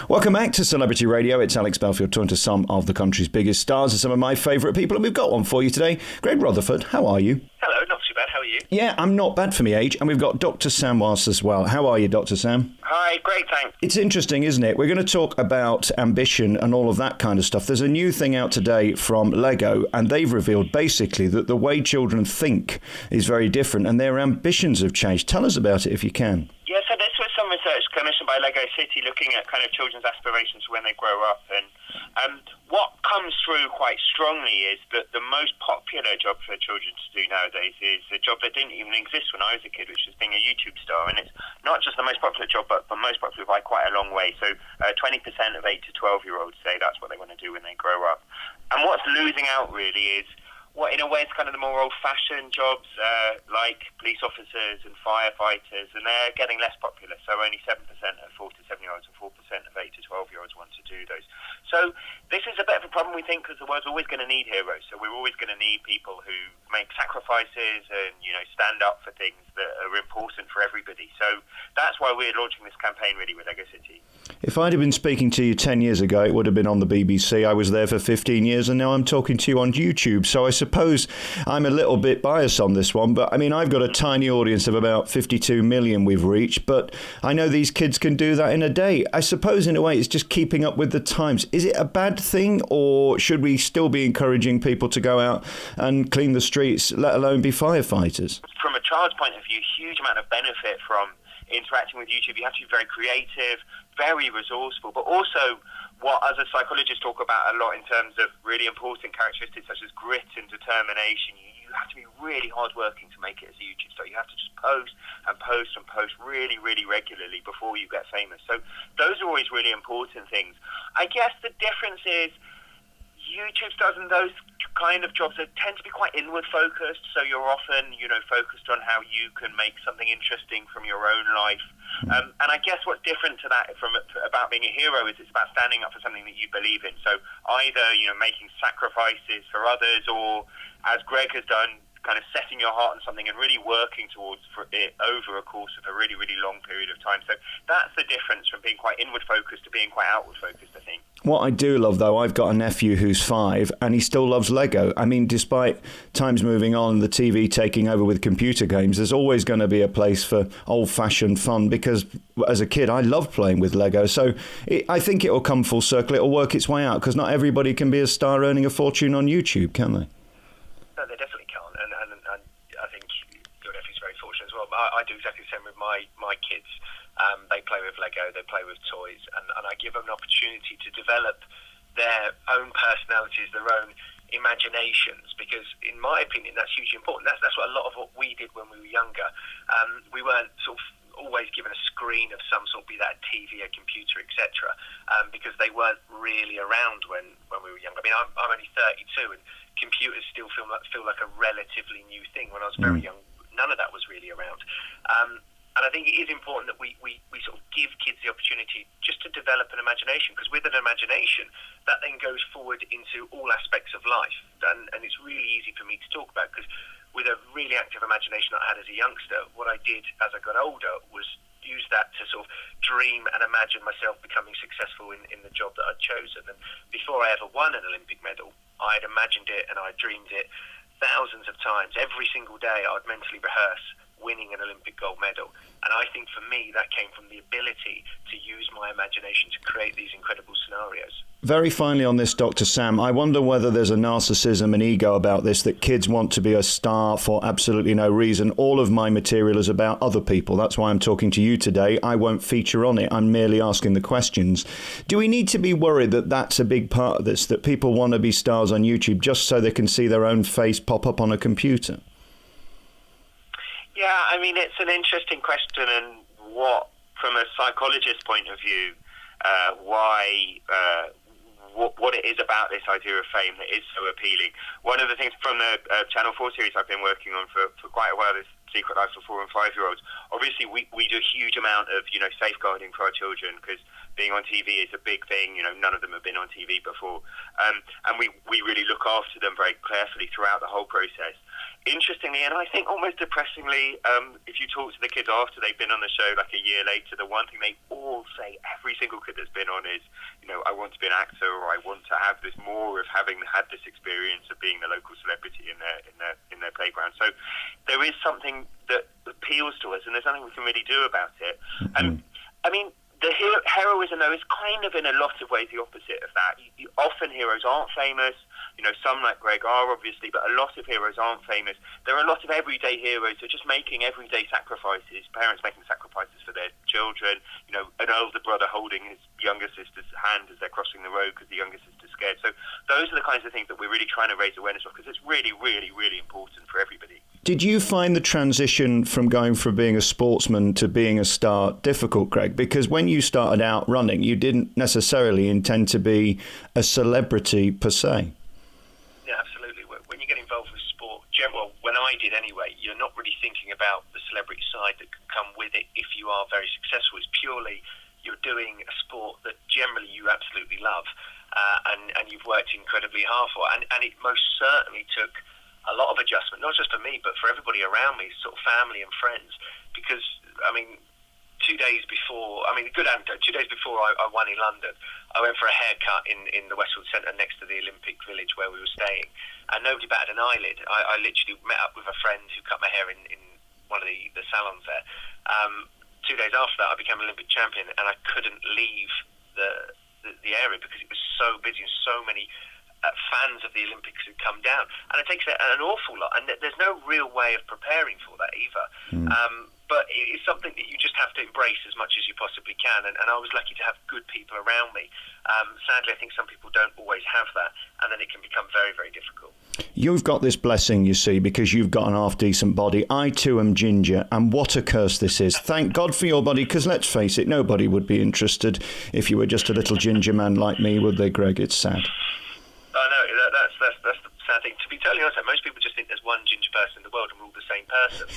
Welcome back to Celebrity Radio. It's Alex Belfield talking to some of the country's biggest stars and some of my favourite people, and we've got one for you today. Greg Rutherford, how are you? Hello, not too bad. How are you? Yeah, I'm not bad for me age, and we've got Dr. Sam Walsh as well. How are you, Dr. Sam? Hi, great, thanks. It's interesting, isn't it? We're going to talk about ambition and all of that kind of stuff. There's a new thing out today from Lego, and they've revealed basically that the way children think is very different, and their ambitions have changed. Tell us about it if you can. Yeah, so this was some research commissioned by Lego City looking at kind of children's aspirations when they grow up. And what comes through quite strongly is that the most popular job for children to do nowadays is a job that didn't even exist when I was a kid, which was being a YouTube star. And it's not just the most popular job, but the most popular by quite a long way. So 20% of 8 to 12-year-olds say that's what they want to do when they grow up. And what's losing out really is what in a way is kind of the more old-fashioned jobs like police officers and firefighters, and they're getting less popular. So only 7% of 4 to 7-year-olds and 4% of 8 to 12-year-olds want to do those. So this is a bit of a problem, we think, because the world's always going to need heroes. So we're always going to need people who make sacrifices and, stand up for things that are important for everybody. So that's why we're launching this campaign really with Lego City. If I'd have been speaking to you 10 years ago, it would have been on the BBC. I was there for 15 years, and now I'm talking to you on YouTube. So I suppose I'm a little bit biased on this one, but I mean, I've got a tiny audience of about 52 million we've reached, but I know these kids can do that in a day. I suppose in a way it's just keeping up with the times. Is it a bad thing, or should we still be encouraging people to go out and clean the streets, let alone be firefighters? From a child's point of view, huge amount of benefit from interacting with YouTube. You have to be very creative, very resourceful, but also what other psychologists talk about a lot in terms of really important characteristics such as grit and determination. You have to be really hardworking to make it as a YouTube star. You have to just post and post and post really, really regularly before you get famous. So those are always really important things. I guess the difference is YouTube stars and those kind of jobs tend to be quite inward focused, so you're often focused on how you can make something interesting from your own life. And I guess what's different to that about being a hero is it's about standing up for something that you believe in. So either making sacrifices for others, or as Greg has done, kind of setting your heart on something and really working towards it over a course of a really, really long period of time. So that's the difference from being quite inward focused to being quite outward focused, I think. What I do love, though, I've got a nephew who's 5 and he still loves Lego. I mean, despite times moving on, the TV taking over with computer games, there's always going to be a place for old-fashioned fun, because as a kid, I loved playing with Lego. So I think it will come full circle. It will work its way out, because not everybody can be a star earning a fortune on YouTube, can they? No, they definitely can't. And I think your nephew's very fortunate as well. I do exactly the same with my kids. They play with Lego, they play with toys, and I give them an opportunity to develop their own personalities, their own imaginations, because in my opinion that's hugely important. That's what a lot of what we did when we were younger. We weren't sort of always given a screen of some sort, be that a TV, a computer, etc., because they weren't really around when we were younger. I mean, I'm only 32, and computers still feel like a relatively new thing. When I was very young, none of that was really around. And I think it is important that we sort of give kids the opportunity just to develop an imagination, because with an imagination, that then goes forward into all aspects of life. And it's really easy for me to talk about, because with a really active imagination that I had as a youngster, what I did as I got older was use that to sort of dream and imagine myself becoming successful in the job that I'd chosen. And before I ever won an Olympic medal, I had imagined it and I dreamed it thousands of times. Every single day I would mentally rehearse winning an Olympic gold medal. And I think for me that came from the ability to use my imagination to create these incredible scenarios. Very finally on this, Dr. Sam, I wonder whether there's a narcissism and ego about this, that kids want to be a star for absolutely no reason. All of my material is about other people. That's why I'm talking to you today. I won't feature on it. I'm merely asking the questions. Do we need to be worried that that's a big part of this, that people want to be stars on YouTube just so they can see their own face pop up on a computer? Yeah, I mean, it's an interesting question, and what, from a psychologist's point of view, what it is about this idea of fame that is so appealing. One of the things from the Channel 4 series I've been working on for quite a while, this Secret Life of 4 and 5-year-olds, obviously we do a huge amount of, safeguarding for our children, because being on TV is a big thing. None of them have been on TV before. And we really look after them very carefully throughout the whole process. interestingly, and I think almost depressingly, if you talk to the kids after they've been on the show like a year later, the one thing they all say, every single kid that's been on, is, I want to be an actor, or I want to have this more of having had this experience of being the local celebrity in their playground. So there is something that appeals to us, and there's nothing we can really do about it. And I mean, the heroism, though, is kind of in a lot of ways the opposite of that. Often heroes aren't famous. Some like Greg are, obviously, but a lot of heroes aren't famous. There are a lot of everyday heroes who are just making everyday sacrifices, parents making sacrifices for their children, an older brother holding his younger sister's hand as they're crossing the road because the younger sister's scared. So those are the kinds of things that we're really trying to raise awareness of, because it's really, really, really important for everybody. Did you find the transition from going from being a sportsman to being a star difficult, Greg? Because when you started out running, you didn't necessarily intend to be a celebrity per se. Yeah, absolutely. When you get involved with sport, well, when I did anyway, you're not really thinking about the celebrity side that could come with it if you are very successful. It's purely you're doing a sport that generally you absolutely love, and you've worked incredibly hard for. And it most certainly took a lot of adjustment, not just for me, but for everybody around me, sort of family and friends. Because, 2 days before, 2 days before I won in London, I went for a haircut in the Westwood Centre next to the Olympic Village where we were staying, and nobody batted an eyelid. I literally met up with a friend who cut my hair in one of the salons there. 2 days after that, I became Olympic champion, and I couldn't leave the area because it was so busy and so many fans of the Olympics had come down, and it takes an awful lot, and there's no real way of preparing for that either. But it's something that you just have to embrace as much as you possibly can, and I was lucky to have good people around me. Sadly, I think some people don't always have that, and then it can become very, very difficult. You've got this blessing, you see, because you've got an half-decent body. I too am ginger, and what a curse this is. Thank God for your body, because let's face it, nobody would be interested if you were just a little ginger man like me, would they, Greg? It's sad. I know, that's the sad thing. To be totally honest, most people just think there's one ginger person in the world and we're all the same person.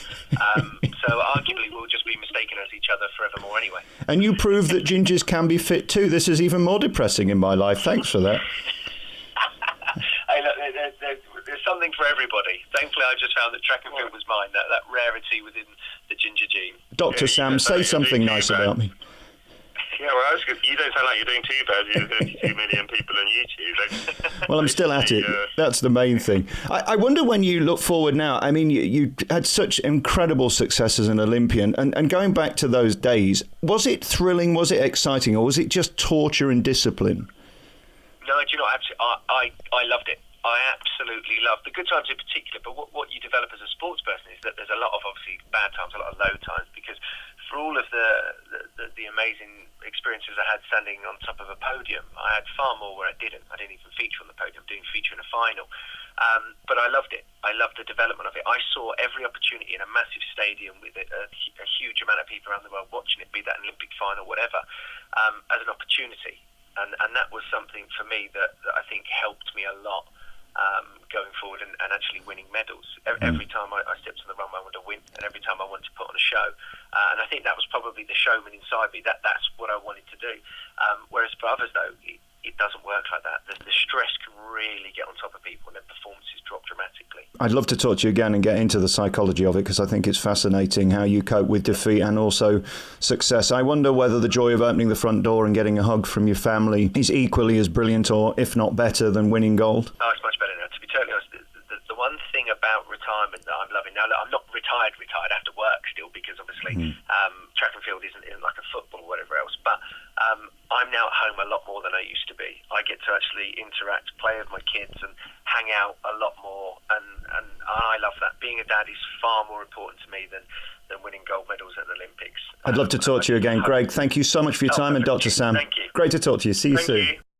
So arguably we'll just be mistaken as each other forevermore anyway. And you prove that gingers can be fit too. This is even more depressing in my life. Thanks for that. Hey, look, there's something for everybody. Thankfully, I just found that track and field was mine, that rarity within the ginger gene. Dr. Sam, say something nice about me. Yeah, well, you don't sound like you're doing too bad. You're 32 million people on YouTube. Well, I'm still at it. That's the main thing. I wonder, when you look forward now, you had such incredible success as an Olympian, and going back to those days, was it thrilling, was it exciting, or was it just torture and discipline? No, do you know, I loved it. I absolutely loved the good times in particular, but what you develop as a sports person is that there's a lot of, obviously, bad times, a lot of low times, because for all of the amazing experiences I had standing on top of a podium, I had far more where I didn't. I didn't even feature on the podium, didn't feature in a final. But I loved it. I loved the development of it. I saw every opportunity in a massive stadium with a huge amount of people around the world watching it, be that an Olympic final, whatever, as an opportunity. And that was something for me that I think helped me a lot going forward and actually winning medals. Every time I stepped on the runway, I wanted to win, and every time I wanted to put on a show. And I think that was probably the showman inside me. That's what I wanted to do. Whereas for others, though, it doesn't work like that. The stress can really get on top of people, and their performances drop dramatically. I'd love to talk to you again and get into the psychology of it, because I think it's fascinating how you cope with defeat and also success. I wonder whether the joy of opening the front door and getting a hug from your family is equally as brilliant, or if not better, than winning gold. Oh, it's much better now. To be totally honest, the one thing about retirement that I'm loving now, I'm not retired. I have to work still, because obviously track and field isn't like a football or whatever else. But I'm now at home a lot more than I used to be. I get to actually interact, play with my kids, and hang out a lot more. And I love that. Being a dad is far more important to me than winning gold medals at the Olympics. I'd love to talk to you again, Greg. Thank you so much for your time, and Dr. Sam. Thank you. Great to talk to you. See you soon. Thank you.